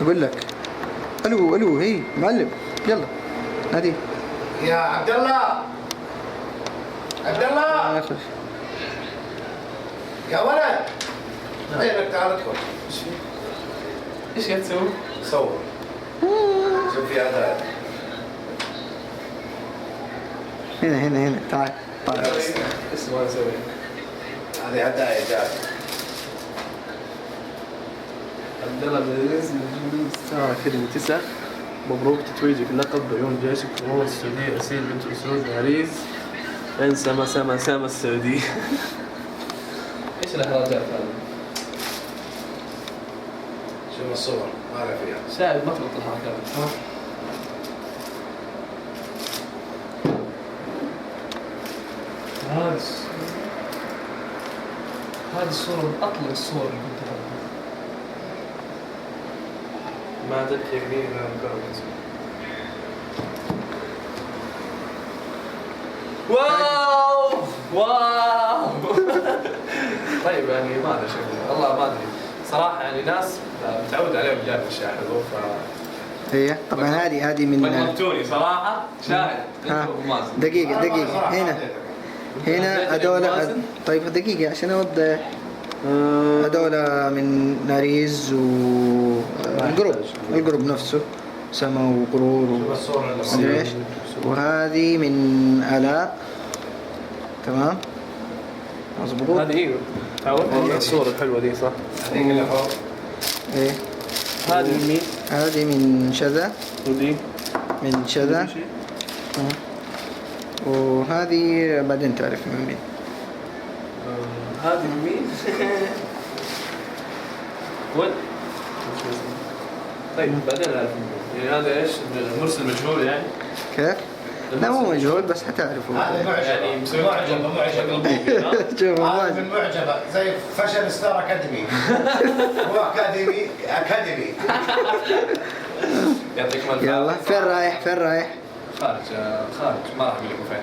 اقول لك. الو الو، هي معلم، يلا نادي يا عبد الله. عبد الله يا ولد، وينك؟ تعال ادخل. ايش قاعد تسوي؟ صور. شوف في هذا. هنا تعال. ايش تبغى نسوي؟ هذه هدايا جاي. عبد الله بن عزيز ساعة خدمة 9. مبروك تتويجك اللقب بعيون جيشك قوة السعودية أسيل بنت سعود عريس عين سما السعودية. ايش الإحراجات هذه؟ شوف الصور ما له فيها. شاهد ما تغلط الحركات. هذه الصورة من أطلق الصور اللي كنت أحبها. ما تذكرني واو. طيب يعني ما أدري شكله والله ما أدري صراحة، يعني ناس متعود عليهم جاب أشياء حلوة هي طبعا هذه من مقمتوني صراحة. شاهد دقيقة هنا هذول. طيب دقيقة عشان أوضح. هذول من ناريز الجروب نفسه سما وقرور ايش. وهذه من آلاء. تمام مظبوط. هذه ايوه تعود الصورة الحلوة دي صح؟ هذه اللي فوق. ايه هذه من مين؟ هذه من شذا. ودي من شذا. وهذه بعدين تعرف من مين. هذه من مين؟ ود. طيب بعدين نعرف يعني هذا ايش؟ مرسل مجهول يعني؟ كيف؟ لا مو مجهول بس حتعرفوا. هذا معجبة يعني مسوي معجبة. شوف هذا من معجبة زي فشل ستار أكاديمي. هو أكاديمي. يعطيك العافية. يلا فين رايح؟ خارج ما راح اقول لكم فين.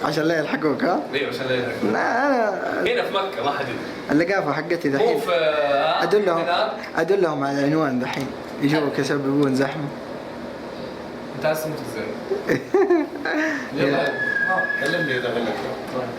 عشان لا يلحقوك ها؟ ايوه عشان لا يلحقون. لا انا هنا في مكة ما حد يدري. اللقافة حقتي دحين. مو في ادلهم على العنوان دحين يجوك يسببون زحمة. انت عايز تموت ازاي؟ يلا كلمني إذا غلطت. طيب